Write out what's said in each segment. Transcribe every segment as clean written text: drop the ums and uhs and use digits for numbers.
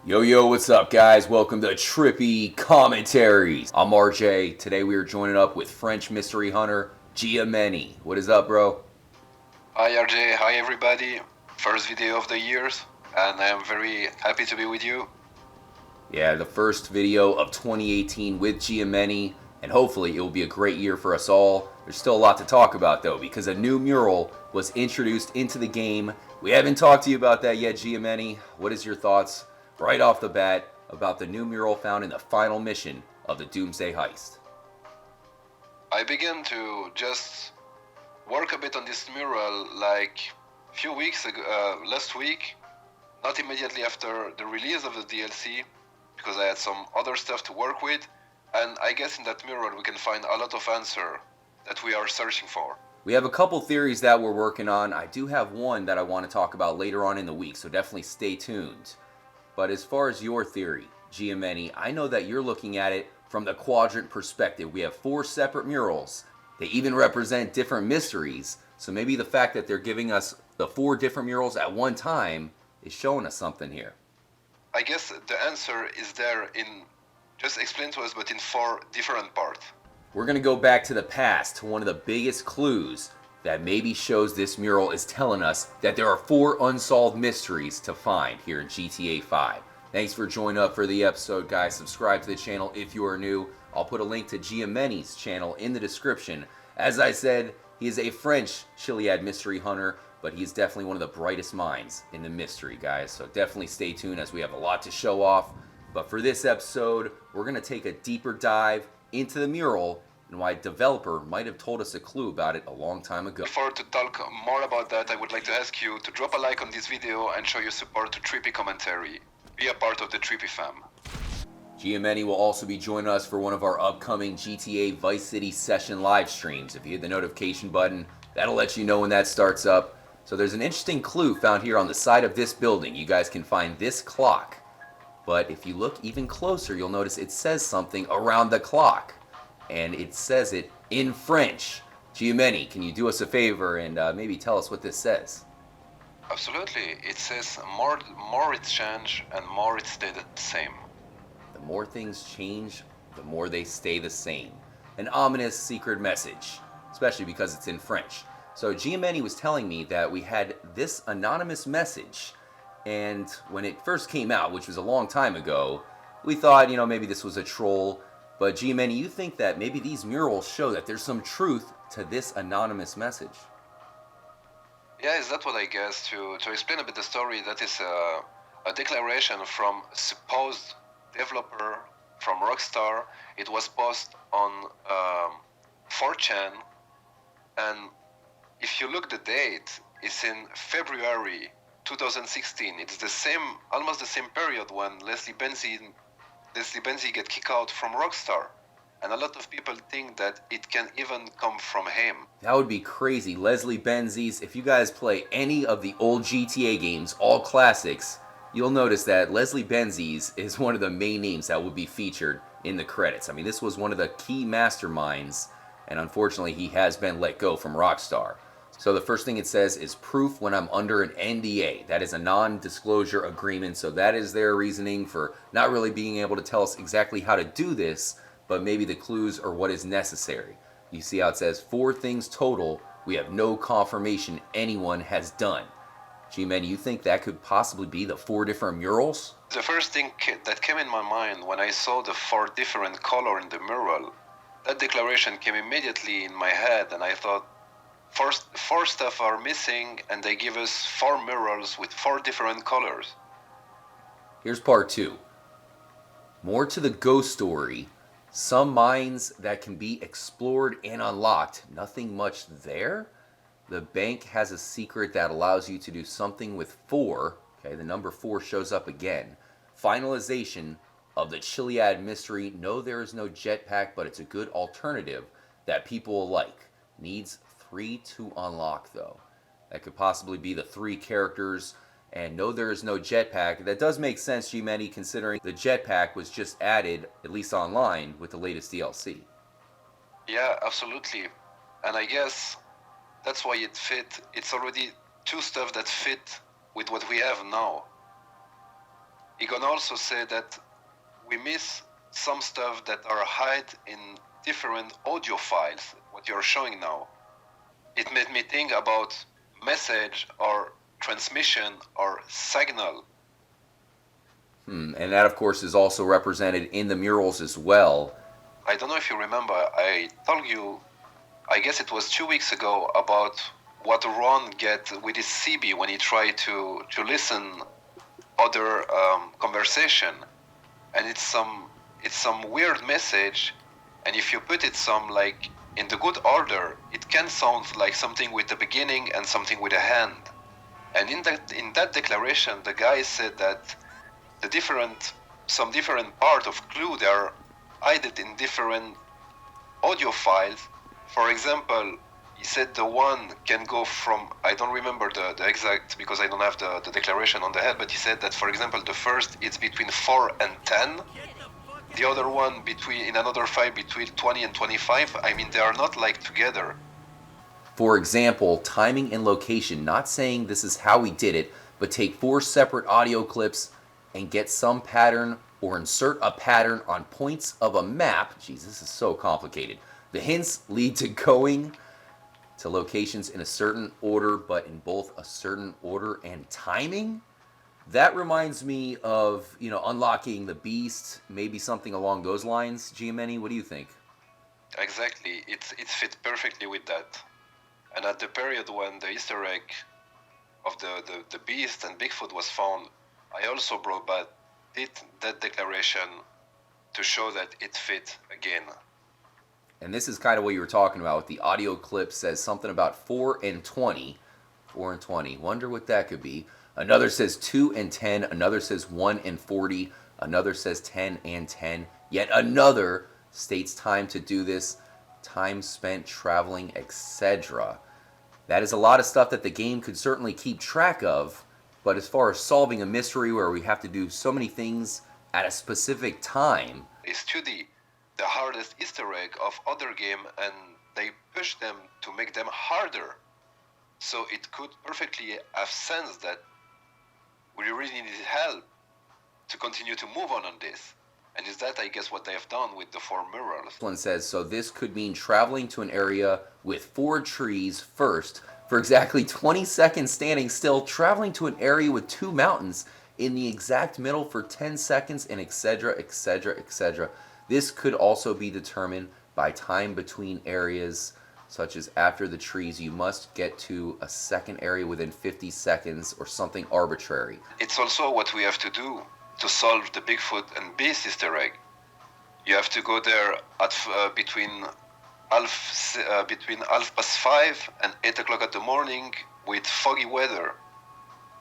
Yo, what's up, guys? Welcome to Trippy Commentaries. I'm RJ. Today we are joining up with French mystery hunter Giameni. What is up, bro? Hi RJ, hi everybody. First video of the years, and I am very happy to be with you. Yeah, the first video of 2018 with Giameni, and hopefully it will be a great year for us all. There's still a lot to talk about, though, because a new mural was introduced into the game. We haven't talked to you about that yet, Giameni. What is your thoughts right off the bat about the new mural found in the final mission of the Doomsday Heist? I began to just work a bit on this mural like a few weeks ago, last week, not immediately after the release of the DLC, because I had some other stuff to work with, and I guess in that mural we can find a lot of answer that we are searching for. We have a couple theories that we're working on. I do have one that I want to talk about later on in the week, so definitely stay tuned. But as far as your theory, Giameni, I know that you're looking at it from the quadrant perspective. We have 4 separate murals. They even represent different mysteries. So maybe the fact that they're giving us the 4 different murals at one time is showing us something here. I guess the answer is there in, just explain to us, but in 4 different parts. We're going to go back to the past, to one of the biggest clues that maybe shows this mural is telling us that there are 4 unsolved mysteries to find here in GTA 5. Thanks for joining up for the episode, guys. Subscribe to the channel if you are new. I'll put a link to Giameni's channel in the description. As I said, he is a French Chiliad mystery hunter, but he's definitely one of the brightest minds in the mystery, guys. So definitely stay tuned as we have a lot to show off. But for this episode, we're going to take a deeper dive into the mural and why a developer might have told us a clue about it a long time ago. Before to talk more about that, I would like to ask you to drop a like on this video and show your support to Trippy Commentary. Be a part of the Trippy fam. Giameni will also be joining us for one of our upcoming GTA Vice City session live streams. If you hit the notification button, that'll let you know when that starts up. So there's an interesting clue found here on the side of this building. You guys can find this clock. But if you look even closer, you'll notice it says something around the clock. And it says it in French. Giameni, can you do us a favor and maybe tell us what this says? Absolutely. It says more it change and more it stay the same. The more things change, the more they stay the same. An ominous secret message, especially because it's in French. So Giameni was telling me that we had this anonymous message, and when it first came out, which was a long time ago, we thought, maybe this was a troll. But Giameni, you think that maybe these murals show that there's some truth to this anonymous message? Yeah, is that what I guess? To explain a bit the story, that is a declaration from supposed developer from Rockstar. It was posted on 4chan, and if you look the date, it's in February 2016. It's the same, almost the same period when Leslie Benzi get kicked out from Rockstar. And a lot of people think that it can even come from him. That would be crazy. Leslie Benzies, if you guys play any of the old GTA games, all classics, you'll notice that Leslie Benzies is one of the main names that would be featured in the credits. I mean, this was one of the key masterminds, and unfortunately he has been let go from Rockstar. So the first thing it says is proof when I'm under an NDA. That is a non-disclosure agreement, so that is their reasoning for not really being able to tell us exactly how to do this, but maybe the clues are what is necessary. You see how it says 4 things total we have no confirmation anyone has done. G-Man, you think that could possibly be the 4 different murals? The first thing that came in my mind when I saw the 4 different colors in the mural, that declaration came immediately in my head, and I thought, 4 stuff are missing, and they give us 4 murals with 4 different colors. Here's part 2. More to the ghost story. Some mines that can be explored and unlocked. Nothing much there. The bank has a secret that allows you to do something with 4. Okay, the number 4 shows up again. Finalization of the Chiliad mystery. No, there is no jetpack, but it's a good alternative that people will like. Needs 3 to unlock, though. That could possibly be the 3 characters. And no, there is no jetpack. That does make sense, G-Many, considering the jetpack was just added, at least online, with the latest DLC. Yeah, absolutely. And I guess that's why it fit. It's already 2 stuff that fit with what we have now. Egon also said that we miss some stuff that are hide in different audio files, what you're showing now. It made me think about message or transmission or signal. And that, of course, is also represented in the murals as well. I don't know if you remember, I told you, I guess it was 2 weeks ago, about what Ron get with his CB when he tried to listen other conversation, and it's some weird message, and if you put it some like in the good order, it can sound like something with the beginning and something with a hand. And in that declaration, the guy said that some different part of clue they are hidden in different audio files. For example, he said the one can go from, I don't remember the exact because I don't have the declaration on the head, but he said that, for example, the first it's between 4 and 10, the other one in another file between 20 and 25. I mean, they are not like together. For example, timing and location, not saying this is how we did it, but take 4 separate audio clips and get some pattern or insert a pattern on points of a map. Jeez, this is so complicated. The hints lead to going to locations in a certain order, but in both a certain order and timing. That reminds me of, unlocking the beast, maybe something along those lines. Giameni, what do you think? Exactly, it fit perfectly with that. And at the period when the Easter egg of the beast and Bigfoot was found, I also brought back that declaration to show that it fit again. And this is kind of what you were talking about. The audio clip says something about 4 and 20. 4 and 20. Wonder what that could be. Another says 2 and 10. Another says 1 and 40. Another says 10 and 10. Yet another states time to do this, time spent traveling, etc. That is a lot of stuff that the game could certainly keep track of. But as far as solving a mystery where we have to do so many things at a specific time, they study the hardest Easter egg of other game and they push them to make them harder. So it could perfectly have sense that we really need help to continue to move on this. And is that, I guess, what they have done with the 4 murals. One says, so this could mean traveling to an area with 4 trees first, for exactly 20 seconds standing still, traveling to an area with 2 mountains in the exact middle for 10 seconds, and etc., etc., etc. This could also be determined by time between areas, such as after the trees, you must get to a second area within 50 seconds or something arbitrary. It's also what we have to do to solve the Bigfoot and Beast Easter egg. You have to go there at between half past 5 and 8 o'clock at the morning with foggy weather.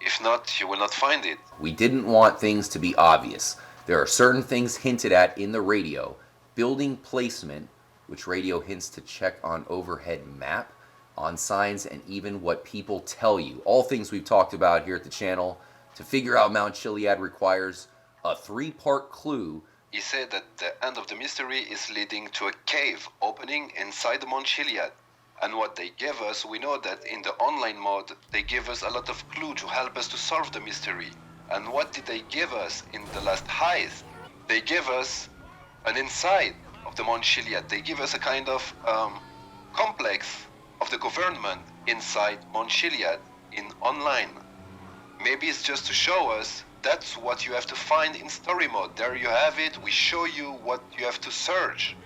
If not, you will not find it. We didn't want things to be obvious. There are certain things hinted at in the radio. Building placement, which radio hints to check on overhead map, on signs, and even what people tell you. All things we've talked about here at the channel. To figure out Mount Chiliad requires a 3-part clue. He said that the end of the mystery is leading to a cave opening inside the Mount Chiliad. And what they gave us, we know that in the online mode, they give us a lot of clue to help us to solve the mystery. And what did they give us in the last heist? They gave us an inside of the Mount Chiliad. They give us a kind of complex of the government inside Mount Chiliad in online. Maybe it's just to show us that's what you have to find in story mode. There you have it. We show you what you have to search.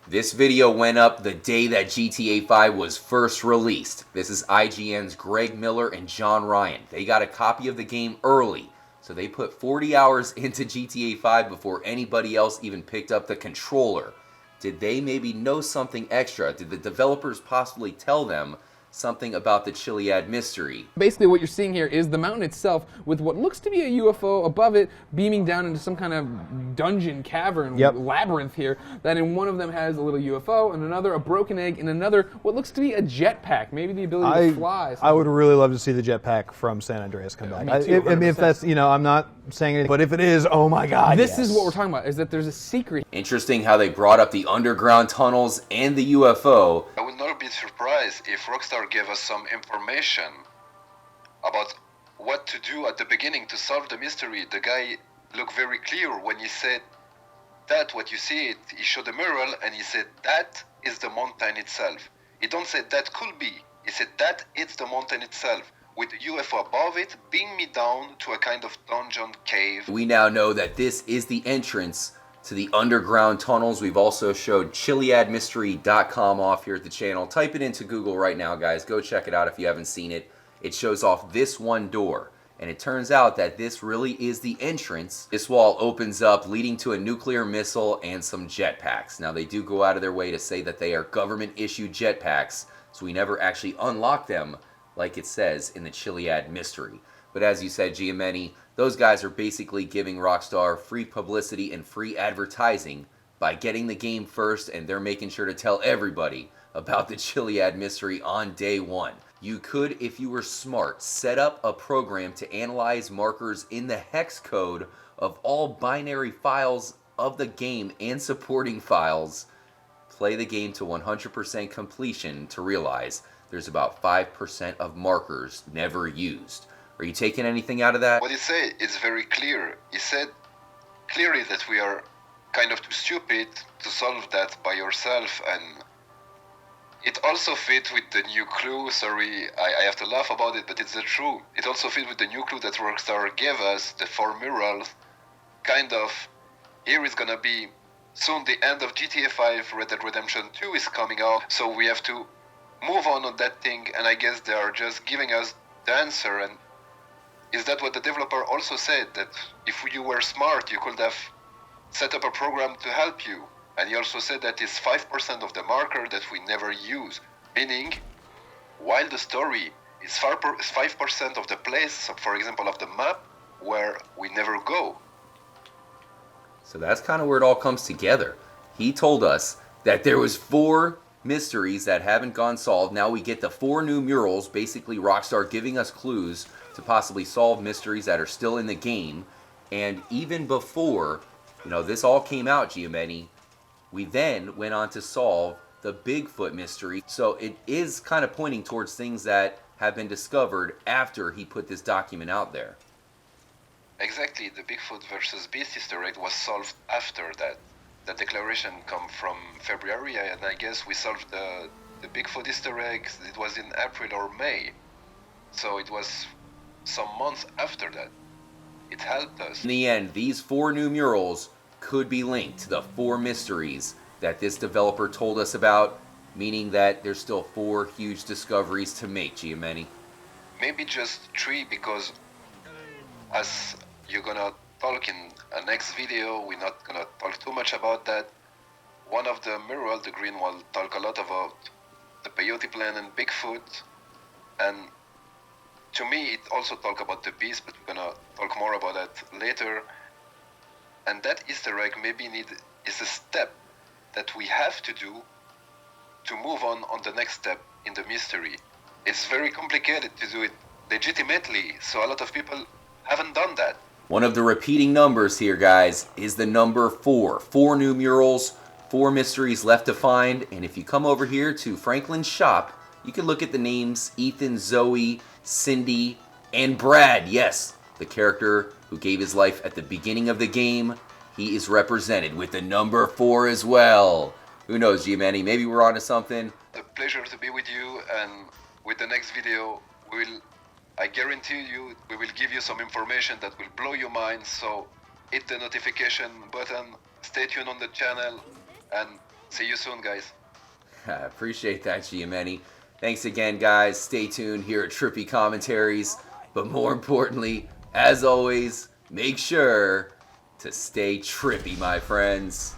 This video went up the day that GTA 5 was first released. This is IGN's Greg Miller and John Ryan. They got a copy of the game early, so they put 40 hours into GTA 5 before anybody else even picked up the controller. Did they maybe know something extra? Did the developers possibly tell them something about the Chiliad mystery? Basically what you're seeing here is the mountain itself with what looks to be a UFO above it beaming down into some kind of dungeon cavern labyrinth here, that in one of them has a little UFO and another a broken egg and another what looks to be a jetpack, maybe the ability to fly. I would really love to see the jetpack from San Andreas come back. Me too, I mean, if that's, I'm not saying anything, but if it is, oh my God, This is what we're talking about, is that there's a secret. Interesting how they brought up the underground tunnels and the UFO. I would not be surprised if Rockstar gave us some information about what to do at the beginning to solve the mystery. The guy looked very clear when he said that what you see it. He showed a mural and he said that is the mountain itself. He don't say that could be. He said that it's the mountain itself, with UFO above it, beam me down to a kind of dungeon cave. We now know that this is the entrance to the underground tunnels. We've also showed ChiliadMystery.com off here at the channel. Type it into Google right now, guys. Go check it out if you haven't seen it. It shows off this one door. And it turns out that this really is the entrance. This wall opens up, leading to a nuclear missile and some jetpacks. Now, they do go out of their way to say that they are government-issued jetpacks, so we never actually unlock them like it says in the Chiliad Mystery. But as you said, Giamatti, those guys are basically giving Rockstar free publicity and free advertising by getting the game first, and they're making sure to tell everybody about the Chiliad Mystery on day one. You could, if you were smart, set up a program to analyze markers in the hex code of all binary files of the game and supporting files. Play the game to 100% completion to realize there's about 5% of markers never used. Are you taking anything out of that? What he said is very clear. He said clearly that we are kind of too stupid to solve that by yourself, and it also fit with the new clue. Sorry, I have to laugh about it, but it's the truth. It also fit with the new clue that Rockstar gave us, the 4 murals. Kind of, here is gonna be soon the end of GTA 5, Red Dead Redemption 2 is coming out, so we have to move on that thing, and I guess they are just giving us the answer. And is that what the developer also said, that if you were smart, you could have set up a program to help you? And he also said that it's 5% of the marker that we never use, meaning while the story is 5% of the place, for example, of the map, where we never go. So that's kind of where it all comes together. He told us that there was 4 mysteries that haven't gone solved. Now we get the 4 new murals, basically Rockstar giving us clues to possibly solve mysteries that are still in the game. And even before, this all came out, Giamatti, we then went on to solve the Bigfoot mystery. So it is kind of pointing towards things that have been discovered after he put this document out there. Exactly, the Bigfoot versus Beast Easter egg was solved after that. The declaration come from February, and I guess we solved the Bigfoot Easter egg, it was in April or May. So it was some months after that. It helped us. In the end, these 4 new murals could be linked to the 4 mysteries that this developer told us about, meaning that there's still 4 huge discoveries to make, Giamatti. Maybe just 3, because as you're gonna talk in a next video, we're not gonna talk too much about that. One of the mural, the green one, talk a lot about the peyote plant and Bigfoot, and to me it also talk about the beast, but we're gonna talk more about that later. And that Easter egg maybe is a step that we have to do to move on the next step in the mystery. It's very complicated to do it legitimately, so a lot of people haven't done that. One of the repeating numbers here, guys, is the number 4. 4 new murals, 4 mysteries left to find, and if you come over here to Franklin's shop, you can look at the names Ethan, Zoe, Cindy, and Brad. Yes, the character who gave his life at the beginning of the game. He is represented with the number 4 as well. Who knows, Giamatti? Maybe we're onto something. A pleasure to be with you, and with the next video, I guarantee you, we will give you some information that will blow your mind. So hit the notification button, stay tuned on the channel, and see you soon, guys. I appreciate that, Giamatti. Thanks again, guys. Stay tuned here at Trippy Commentaries. But more importantly, as always, make sure to stay trippy, my friends.